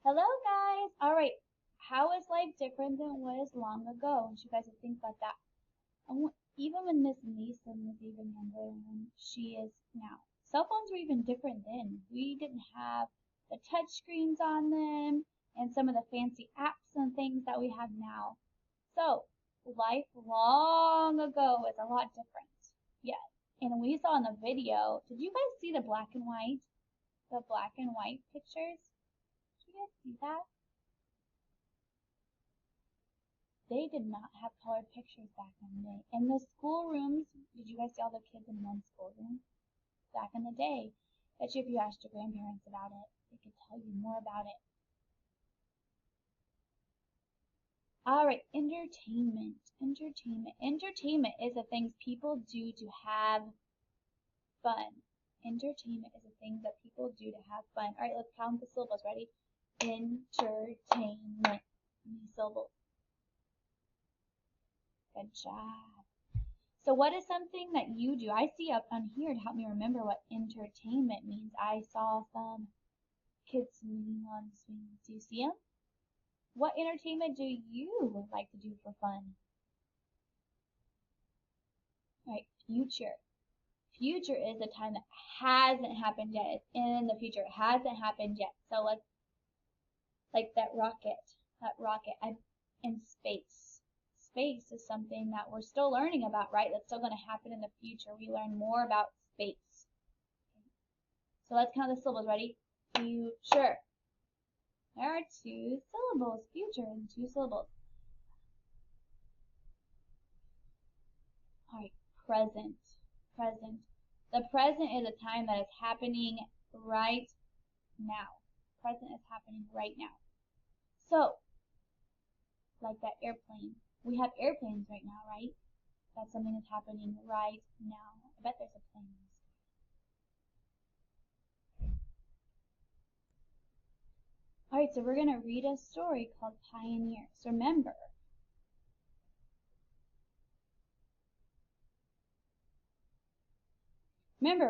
Hello, guys. All right. How is life different than it was long ago? I want you guys to think about that. Even when Miss Mason was even younger than she is now. Cell phones were even different then. We didn't have the touch screens on them and some of the fancy apps and things that we have now. So, life long ago was a lot different. Yes. And we saw in the video, did you guys see the black and white? The black and white pictures? Did you guys see that? They did not have colored pictures back in the day. In the schoolrooms, did you guys see all the kids in one schoolroom? Back in the day, bet you if you asked your grandparents about it, they could tell you more about it. Alright, entertainment. Entertainment is the things people do to have fun. Entertainment is the things that people do to have fun. Alright, let's count the syllables. Ready? Entertainment. How many syllables? Good job. So what is something that you do? I see up on here to help me remember what entertainment means. I saw some kids swinging on swings. Do you see them? What entertainment do you like to do for fun? All right, future. Future is the time that hasn't happened yet. It's in the future. It hasn't happened yet. So let's, like that rocket in space. Space is something that we're still learning about, right? That's still going to happen in the future. We learn more about space. So let's count the syllables. Ready? Future. There are 2 syllables. Future and 2 syllables. All right, present. The present is a time that is happening right now. Present is happening right now. So, like that airplane. We have airplanes right now, right? That's something that's happening right now. I bet there's a plane in the sky. Alright, so we're going to read a story called Pioneers. Remember,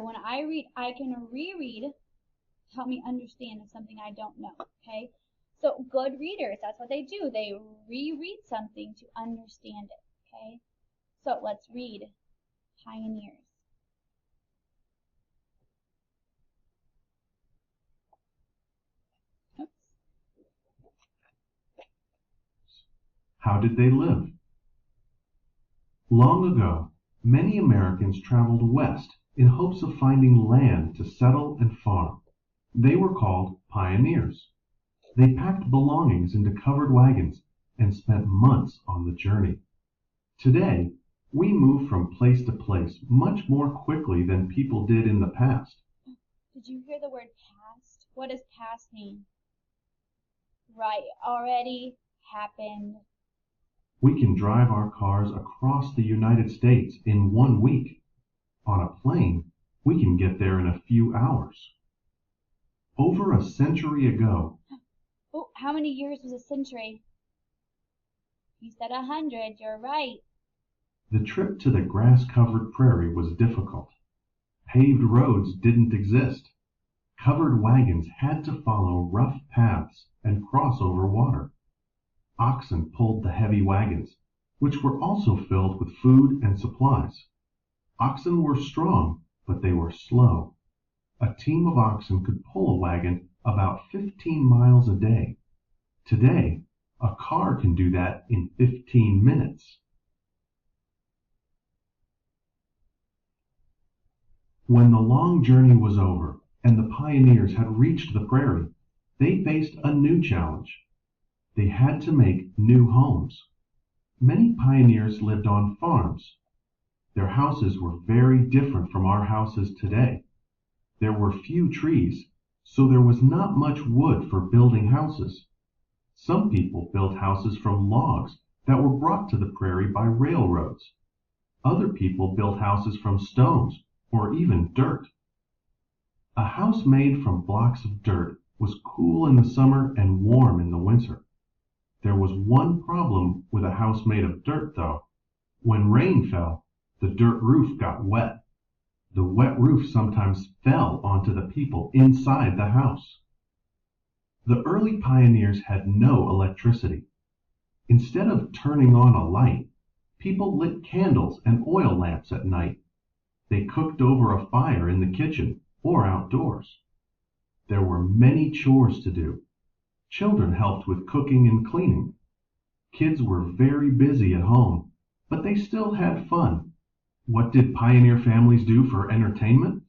when I read, I can reread to help me understand something I don't know, okay? So good readers, that's what they do. They reread something to understand it, okay? So let's read Pioneers. Oops. How did they live? Long ago, many Americans traveled west in hopes of finding land to settle and farm. They were called pioneers. They packed belongings into covered wagons and spent months on the journey. Today, we move from place to place much more quickly than people did in the past. Did you hear the word past? What does past mean? Right, already happened. We can drive our cars across the United States in 1 week. On a plane, we can get there in a few hours. Over a century ago, Oh, how many years was a century? You said 100, you're right. the trip to the grass-covered prairie was difficult. Paved roads didn't exist. Covered wagons had to follow rough paths and cross over water. Oxen pulled the heavy wagons, which were also filled with food and supplies. Oxen were strong, but they were slow. A team of oxen could pull a wagon about 15 miles a day. Today, a car can do that in 15 minutes. When the long journey was over and the pioneers had reached the prairie, they faced a new challenge. They had to make new homes. Many pioneers lived on farms. Their houses were very different from our houses today. There were few trees, so there was not much wood for building houses. Some people built houses from logs that were brought to the prairie by railroads. Other people built houses from stones or even dirt. A house made from blocks of dirt was cool in the summer and warm in the winter. There was one problem with a house made of dirt, though. When rain fell, the dirt roof got wet. The wet roof sometimes fell onto the people inside the house. The early pioneers had no electricity. Instead of turning on a light, people lit candles and oil lamps at night. They cooked over a fire in the kitchen or outdoors. There were many chores to do. Children helped with cooking and cleaning. Kids were very busy at home, but they still had fun. What did pioneer families do for entertainment?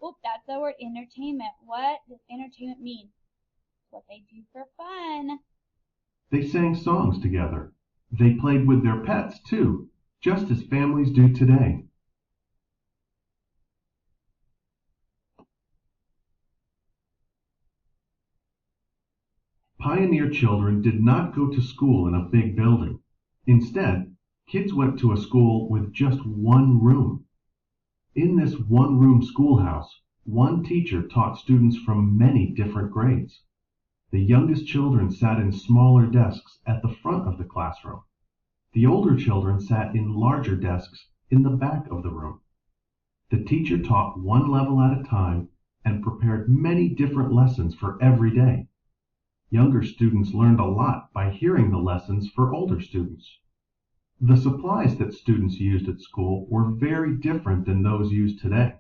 Oop, that's the word entertainment. What does entertainment mean? It's what they do for fun. They sang songs together. They played with their pets, too, just as families do today. Pioneer children did not go to school in a big building. Instead, kids went to a school with just one room. In this one-room schoolhouse, one teacher taught students from many different grades. The youngest children sat in smaller desks at the front of the classroom. The older children sat in larger desks in the back of the room. The teacher taught one level at a time and prepared many different lessons for every day. Younger students learned a lot by hearing the lessons for older students. The supplies that students used at school were very different than those used today.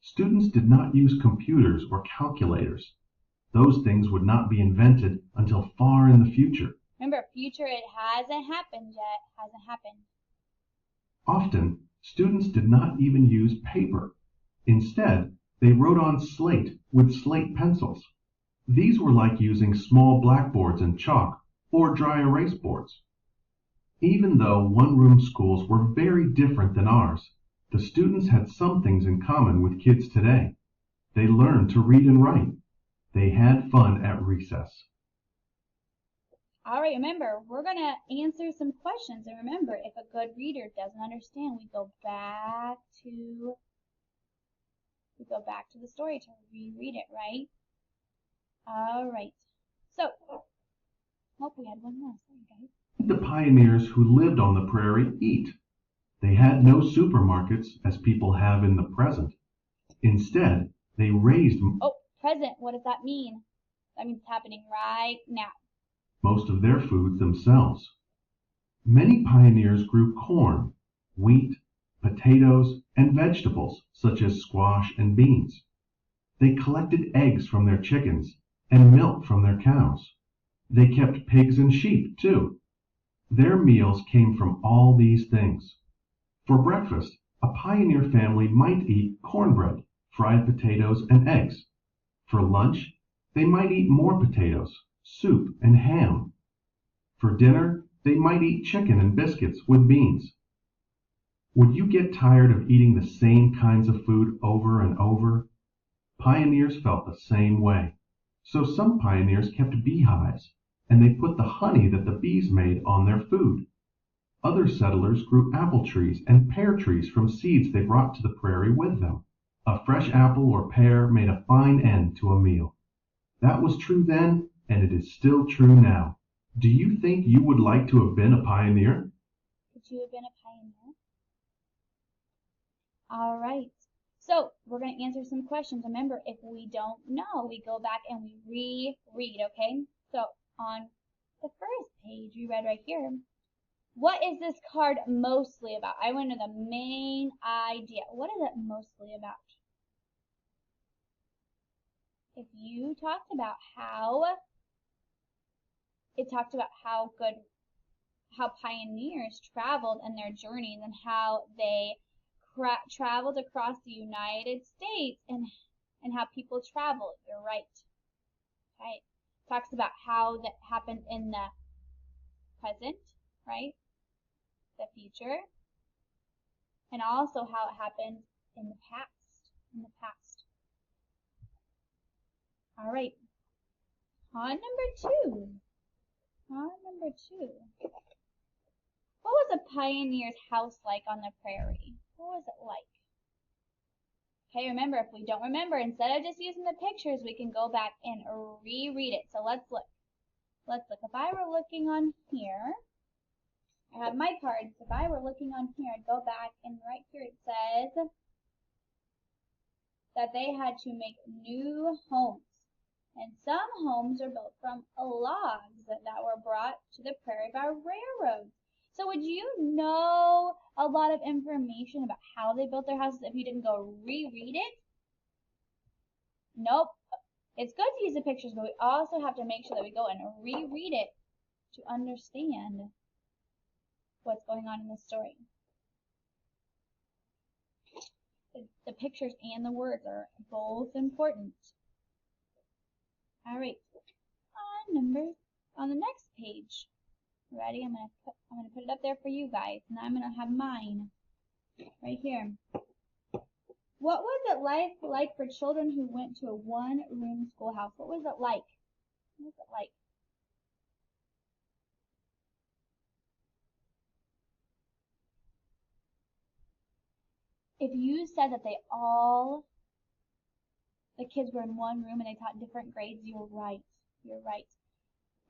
Students did not use computers or calculators. Those things would not be invented until far in the future. Remember, future, it hasn't happened yet. Hasn't happened. Often, students did not even use paper. Instead, they wrote on slate with slate pencils. These were like using small blackboards and chalk or dry erase boards. Even though one-room schools were very different than ours, the students had some things in common with kids today. They learned to read and write. They had fun at recess. All right, remember, we're going to answer some questions. And remember, if a good reader doesn't understand, we go back to the story to reread it, right? All right. So, hope we had one more. Sorry, guys. The pioneers who lived on the prairie eat. They had no supermarkets as people have in the present. Instead, they raised Present, what does that mean? That means it's happening right now. most of their foods themselves. Many pioneers grew corn, wheat, potatoes, and vegetables such as squash and beans. They collected eggs from their chickens and milk from their cows. They kept pigs and sheep, too. Their meals came from all these things. For breakfast, a pioneer family might eat cornbread, fried potatoes, and eggs. For lunch, they might eat more potatoes, soup, and ham. For dinner, they might eat chicken and biscuits with beans. Would you get tired of eating the same kinds of food over and over? Pioneers felt the same way. So some pioneers kept beehives, and they put the honey that the bees made on their food. Other settlers grew apple trees and pear trees from seeds they brought to the prairie with them. A fresh apple or pear made a fine end to a meal. That was true then, and it is still true now. Do you think you would like to have been a pioneer? Could you have been a pioneer? All right. So we're going to answer some questions. Remember, if we don't know, we go back and we reread, okay? So on the first page, we read right here, what is this card mostly about? I want to know the main idea. What is it mostly about? If you talked about how, it talked about how pioneers traveled in their journeys and how they traveled across the United States and how people traveled. You're right. Right. Talks about how that happened in the present, right? The future, and also how it happened in the past. All right. On number two. What was a pioneer's house like on the prairie? What was it like? Okay, remember, if we don't remember, instead of just using the pictures, we can go back and reread it. So let's look. If I were looking on here, I have my cards. If I were looking on here, I'd go back, and right here it says that they had to make new homes. And some homes are built from logs that were brought to the prairie by railroads. So would you know a lot of information about how they built their houses if you didn't go reread it? Nope. It's good to use the pictures, but we also have to make sure that we go and reread it to understand what's going on in the story. The pictures and the words are both important. All right, on the next page. Ready? I'm gonna put it up there for you guys. Now I'm gonna have mine right here. What was it like for children who went to a one-room schoolhouse? What was it like? What was it like? If you said that the kids were in one room and they taught different grades, you're right. You're right.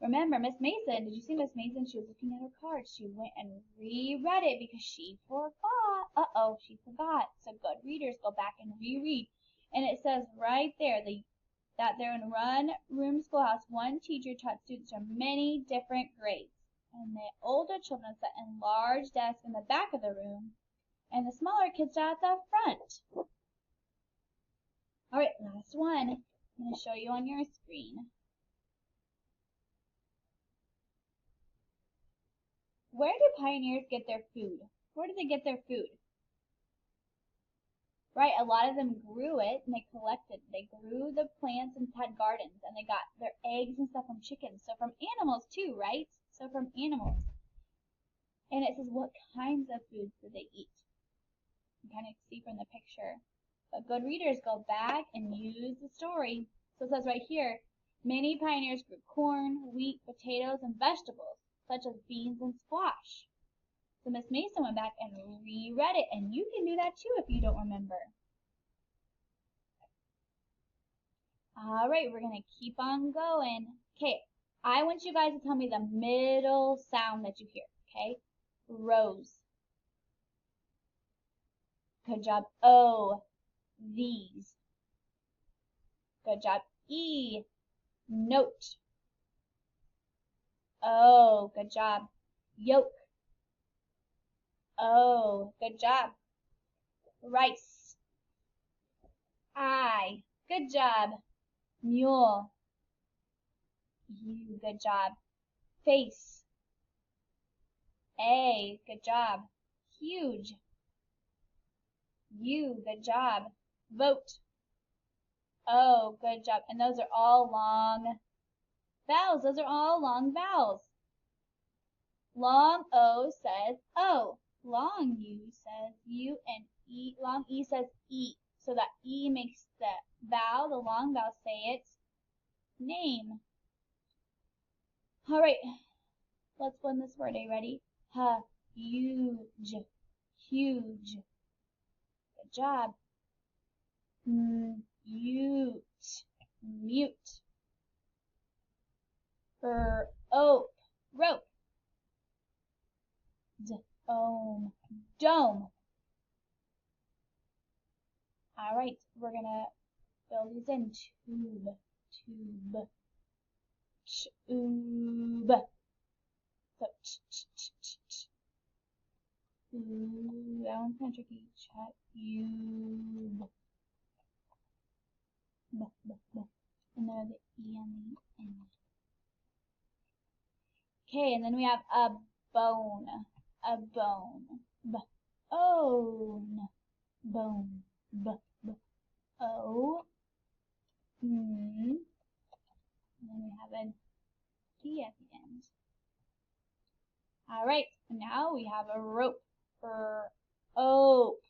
Remember, Miss Mason, did you see Miss Mason? She was looking at her cards. She went and reread it because she forgot. Uh-oh, she forgot. So good readers, go back and reread. And it says right there that they're in one-room schoolhouse. One teacher taught students from many different grades. And the older children sat in large desks in the back of the room. And the smaller kids sat at the front. All right, last one. I'm going to show you on your screen. Where do pioneers get their food? Where do they get their food? Right, a lot of them grew it and they grew the plants and had gardens and they got their eggs and stuff from chickens. So from animals too, right? So from animals. And it says what kinds of foods do they eat? You can kind of see from the picture. But good readers, go back and use the story. So it says right here, many pioneers grew corn, wheat, potatoes, and vegetables, such as beans and squash. So Miss Mason went back and reread it, and you can do that too if you don't remember. All right, we're going to keep on going. Okay, I want you guys to tell me the middle sound that you hear, okay? Rose. Good job. O. These. Good job. E. Note. Oh, good job. Yolk. Oh, good job. Rice. I. Good job. Mule. You. Good job. Face. A. Good job. Huge. You. Good job. Vote. Oh, good job. And those are all long vowels. Those are all long vowels. Long O says O. Long U says U, and E. Long E says E. So that E makes the vowel, the long vowel, say its name. All right, let's blend this word. Are you ready? Huge. Huge. Good job. Mute. Mute. Ope. Rope. Dome. Dome. All right, we're gonna fill these in. Tube. Tube. Tube. So ooh, that one's kind of tricky. Tube. And there's the E on the end. Okay, and then we have a bone. A bone. Bone. Bone. O. And then we have an E at the end. All right, now we have a rope. Ope.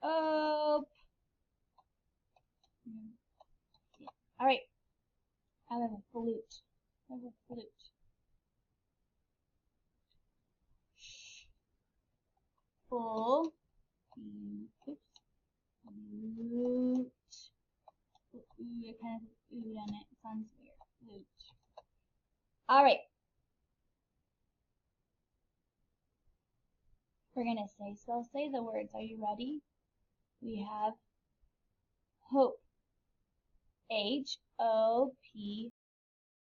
Ope. All right, I have a flute. I have a flute. Full. Oops. Flute. Ooh, it kind of has ooh on it. It sounds weird. Flute. All right. We're going to say, so I'll say the words. Are you ready? We have hope, H-O-P